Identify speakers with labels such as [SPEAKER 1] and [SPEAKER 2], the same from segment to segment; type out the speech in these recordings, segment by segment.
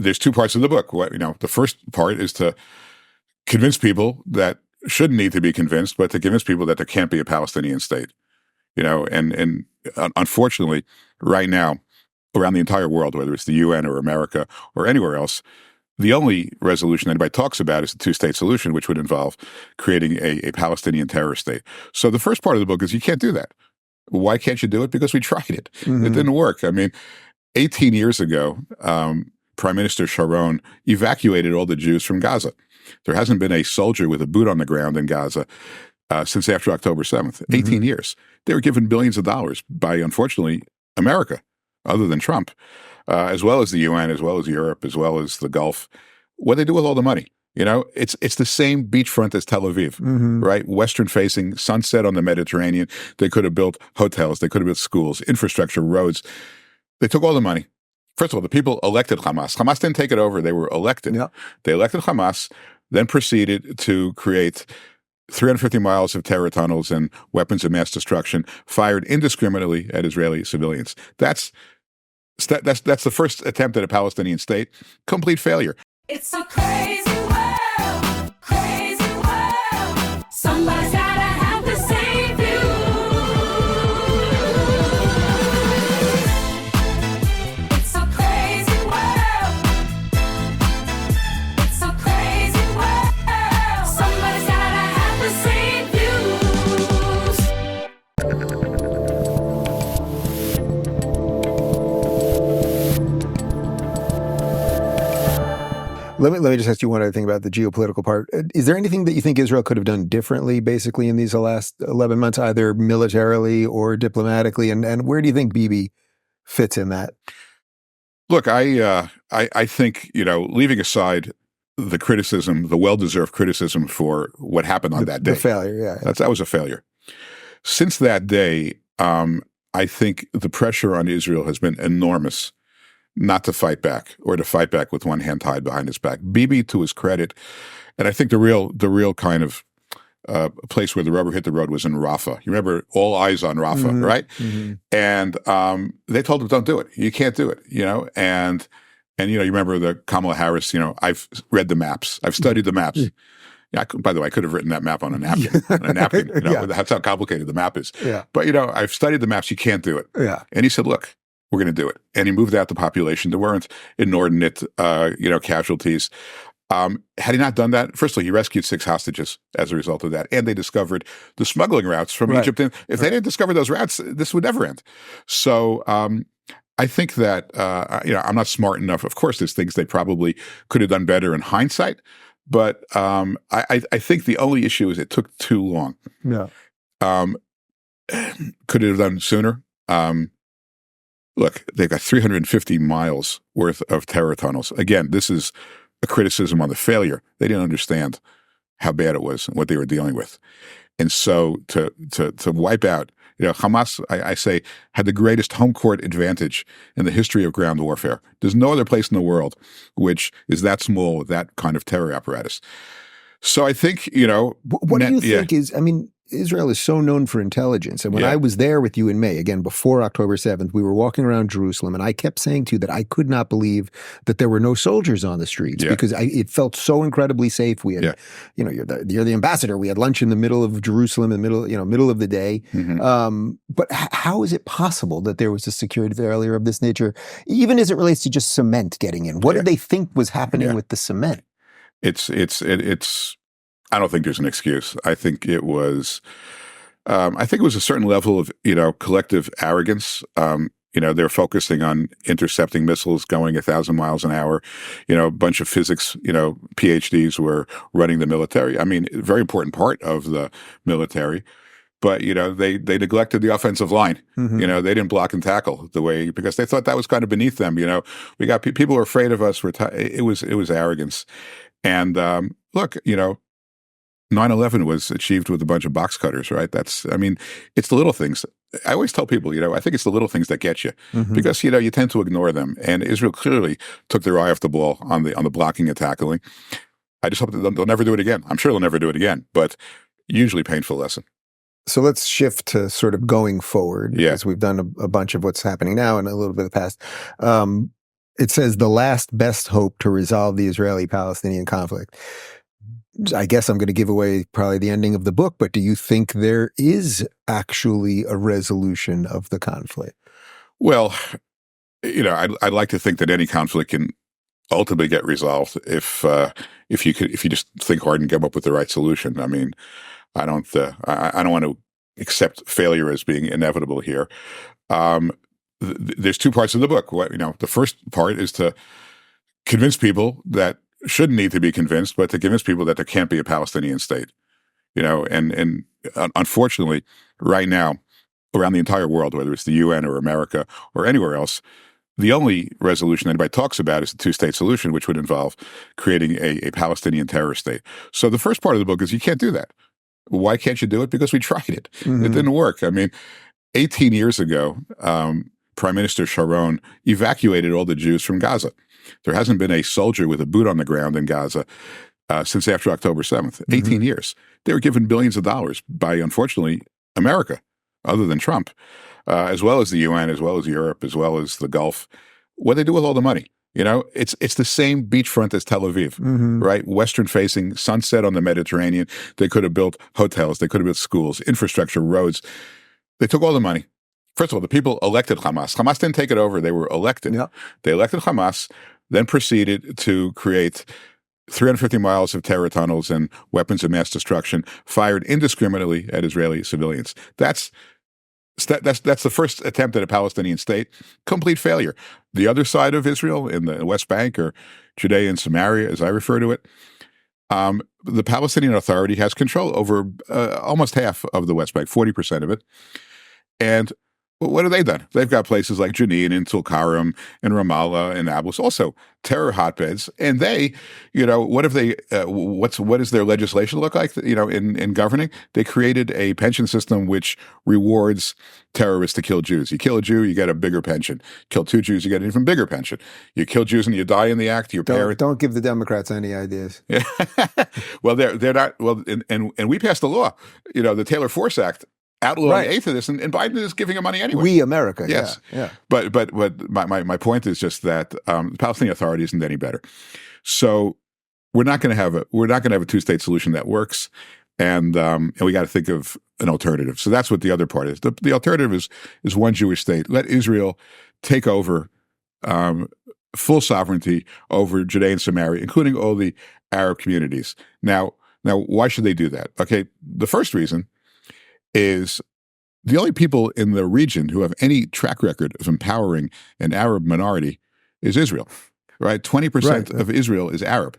[SPEAKER 1] there's two parts of the book. The first part is to convince people that shouldn't need to be convinced, but to convince people that there can't be a Palestinian state. And unfortunately, right now, around the entire world, whether it's the UN or America or anywhere else, the only resolution anybody talks about is the two-state solution, which would involve creating a Palestinian terror state. So the first part of the book is you can't do that. Why can't you do it? Because we tried it. Mm-hmm. It didn't work. I mean, 18 years ago, Prime Minister Sharon evacuated all the Jews from Gaza. There hasn't been a soldier with a boot on the ground in Gaza since after October 7th. Mm-hmm. 18 years. They were given billions of dollars by, unfortunately, America, other than Trump, as well as the UN, as well as Europe, as well as the Gulf. What do they do with all the money? It's the same beachfront as Tel Aviv, mm-hmm. right? Western-facing, sunset on the Mediterranean. They could have built hotels. They could have built schools, infrastructure, roads. They took all the money. First of all, the people elected Hamas. Hamas didn't take it over. They were elected. Yep. They elected Hamas, then proceeded to create 350 miles of terror tunnels and weapons of mass destruction fired indiscriminately at Israeli civilians. That's the first attempt at a Palestinian state. Complete failure.
[SPEAKER 2] It's a crazy world, crazy world. Somebody's gotta have to save you. It's a crazy world. It's a crazy world. Somebody's gotta have to save you.
[SPEAKER 3] Let me just ask you one other thing about the geopolitical part. Is there anything that you think Israel could have done differently, basically, in these last 11 months, either militarily or diplomatically? And where do you think Bibi fits in that?
[SPEAKER 1] Look, I think, leaving aside the criticism, the well-deserved criticism for what happened on that day.
[SPEAKER 3] The failure, yeah.
[SPEAKER 1] That was a failure. Since that day, I think the pressure on Israel has been enormous not to fight back, or to fight back with one hand tied behind his back. Bibi, to his credit, and I think the real kind of place where the rubber hit the road was in Rafa. You remember, all eyes on Rafa, mm-hmm. right? Mm-hmm. And they told him, "Don't do it. You can't do it." And you remember the Kamala Harris. I've read the maps. I've studied the maps. Yeah, by the way, I could have written that map on a napkin. Yeah. That's how complicated the map is. Yeah. But I've studied the maps. You can't do it. Yeah. And he said, "Look, we're going to do it." And he moved out the population. There weren't inordinate, casualties. Had he not done that, firstly, he rescued 6 hostages as a result of that. And they discovered the smuggling routes from Egypt. And if they didn't discover those routes, this would never end. So I think that, I'm not smart enough. Of course, there's things they probably could have done better in hindsight. But I think the only issue is it took too long. Yeah. Could it have done sooner? Look, they've got 350 miles worth of terror tunnels. Again, this is a criticism on the failure. They didn't understand how bad it was and what they were dealing with. And so to wipe out, Hamas, I say, had the greatest home court advantage in the history of ground warfare. There's no other place in the world which is that small with that kind of terror apparatus. So I think,
[SPEAKER 3] What do you think is, Israel is so known for intelligence. And when I was there with you in May, again, before October 7th, we were walking around Jerusalem, and I kept saying to you that I could not believe that there were no soldiers on the streets because it felt so incredibly safe. We had, you're the ambassador. We had lunch in the middle of Jerusalem, in the middle of the day. Mm-hmm. But how is it possible that there was a security failure of this nature, even as it relates to just cement getting in? What did they think was happening with the cement?
[SPEAKER 1] It's I don't think there's an excuse. I think it was a certain level of, collective arrogance. They're focusing on intercepting missiles going 1,000 miles an hour. A bunch of physics, PhDs were running the military. A very important part of the military. But, they neglected the offensive line. Mm-hmm. They didn't block and tackle because they thought that was kind of beneath them. We got people who were afraid of us. It was arrogance. And look, 9/11 was achieved with a bunch of box cutters, right? it's the little things. I always tell people, I think it's the little things that get you, mm-hmm. because, you tend to ignore them. And Israel clearly took their eye off the ball on the blocking and tackling. I just hope that they'll never do it again. I'm sure they'll never do it again, but usually painful lesson.
[SPEAKER 3] So let's shift to sort of going forward, because we've done a bunch of what's happening now and a little bit of the past. It says the last best hope to resolve the Israeli-Palestinian conflict. I guess I'm going to give away probably the ending of the book, but do you think there is actually a resolution of the conflict?
[SPEAKER 1] Well, I'd like to think that any conflict can ultimately get resolved if you just think hard and come up with the right solution. I mean, I don't want to accept failure as being inevitable here. There's two parts of the book. The first part is to convince people that shouldn't need to be convinced, but to convince people that there can't be a Palestinian state. And unfortunately, right now, around the entire world, whether it's the UN or America or anywhere else, the only resolution anybody talks about is the two-state solution, which would involve creating a Palestinian terror state. So the first part of the book is you can't do that. Why can't you do it? Because we tried it. Mm-hmm. It didn't work. I mean, 18 years ago, Prime Minister Sharon evacuated all the Jews from Gaza. There hasn't been a soldier with a boot on the ground in Gaza since after October 7th. 18 years. They were given billions of dollars by, unfortunately, America, other than Trump, as well as the UN, as well as Europe, as well as the Gulf. What do they do with all the money? It's the same beachfront as Tel Aviv, right? Western-facing, sunset on the Mediterranean. They could have built hotels. They could have built schools, infrastructure, roads. They took all the money. First of all, the people elected Hamas. Hamas didn't take it over. They were elected. Yep. They elected Hamas, then proceeded to create 350 miles of terror tunnels and weapons of mass destruction fired indiscriminately at Israeli civilians. That's the first attempt at a Palestinian state. Complete failure. The other side of Israel, in the West Bank, or Judea and Samaria, as I refer to it, the Palestinian Authority has control over almost half of the West Bank, 40% of it. And what have they done? They've got places like Jenin and Tulkarem and Ramallah and Nablus, also terror hotbeds. And they, what have they? What does their legislation look like? In governing, they created a pension system which rewards terrorists to kill Jews. You kill a Jew, you get a bigger pension. Kill two Jews, you get an even bigger pension. You kill Jews and you die in the act.
[SPEAKER 3] Don't give the Democrats any ideas.
[SPEAKER 1] Well, they're not. Well, and we passed a law, the Taylor Force Act, outlawing atheists, and Biden is giving them money anyway.
[SPEAKER 3] We America,
[SPEAKER 1] yes, yeah. But my point is just that the Palestinian Authority isn't any better. So we're not going to have a two-state solution that works, and we got to think of an alternative. So that's what the other part is. The alternative is one Jewish state. Let Israel take over full sovereignty over Judea and Samaria, including all the Arab communities. Now, why should they do that? Okay, the first reason is the only people in the region who have any track record of empowering an Arab minority is Israel, right? 20% of Israel is Arab.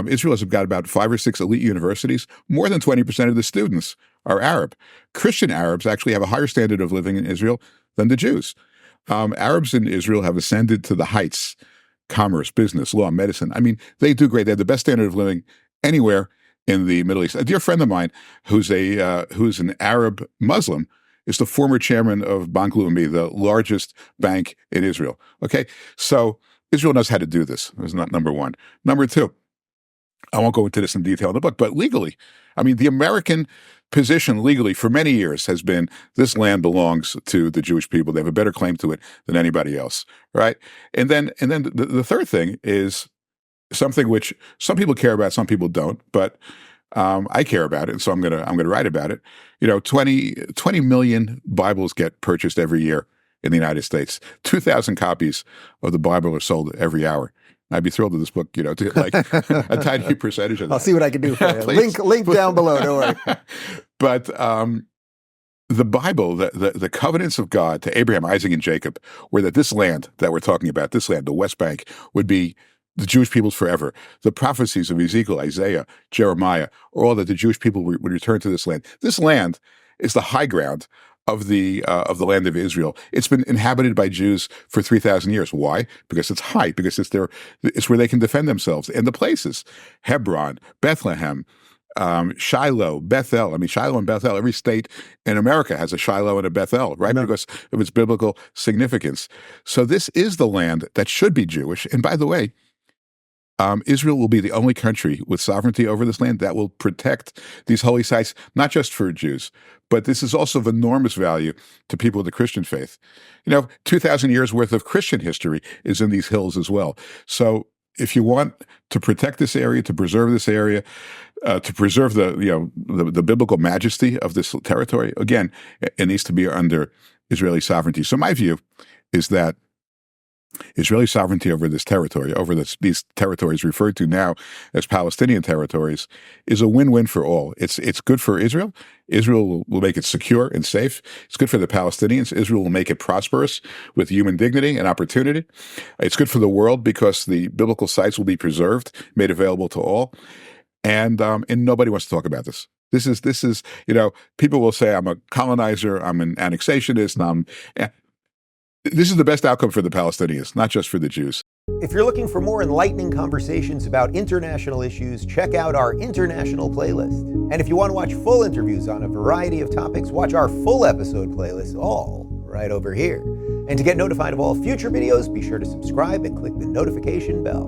[SPEAKER 1] Israel has got about 5 or 6 elite universities. More than 20% of the students are Arab. Christian Arabs actually have a higher standard of living in Israel than the Jews. Arabs in Israel have ascended to the heights: commerce, business, law, medicine. I mean, they do great. They have the best standard of living anywhere in the Middle East. A dear friend of mine who's an Arab Muslim is the former chairman of Bank Leumi, the largest bank in Israel. Okay, so Israel knows how to do this. That's not number one. Number two, I won't go into this in detail in the book, but legally, I mean, the American position legally for many years has been this land belongs to the Jewish people. They have a better claim to it than anybody else, right? And then the third thing is something which some people care about, some people don't, but I care about it, and so I'm gonna write about it. 20 million Bibles get purchased every year in the United States. 2,000 copies of the Bible are sold every hour. I'd be thrilled with this book, to get like a tiny percentage of that.
[SPEAKER 3] I'll see what I can do for you. Link down below, don't worry.
[SPEAKER 1] But the Bible, the covenants of God to Abraham, Isaac, and Jacob, were that this land that we're talking about, this land, the West Bank, would be the Jewish people's forever. The prophecies of Ezekiel, Isaiah, Jeremiah, are all that the Jewish people would return to this land. This land is the high ground of the land of Israel. It's been inhabited by Jews for 3,000 years. Why? Because it's high. Because it's where they can defend themselves. And the places: Hebron, Bethlehem, Shiloh, Bethel. I mean, Shiloh and Bethel. Every state in America has a Shiloh and a Bethel, right? No. Because of its biblical significance. So this is the land that should be Jewish. And by the way, Israel will be the only country with sovereignty over this land that will protect these holy sites, not just for Jews, but this is also of enormous value to people of the Christian faith. 2,000 years worth of Christian history is in these hills as well. So if you want to protect this area, to preserve this area, to preserve the biblical majesty of this territory, again, it needs to be under Israeli sovereignty. So my view is that Israeli sovereignty over this territory, these territories referred to now as Palestinian territories, is a win-win for all. It's good for Israel. Israel will make it secure and safe. It's good for the Palestinians. Israel will make it prosperous with human dignity and opportunity. It's good for the world because the biblical sites will be preserved, made available to all. And nobody wants to talk about this. This is people will say I'm a colonizer, I'm an annexationist, this is the best outcome for the Palestinians, not just for the Jews.
[SPEAKER 4] If you're looking for more enlightening conversations about international issues, check out our international playlist. And if you want to watch full interviews on a variety of topics, watch our full episode playlist, all right over here. And to get notified of all future videos, be sure to subscribe and click the notification bell.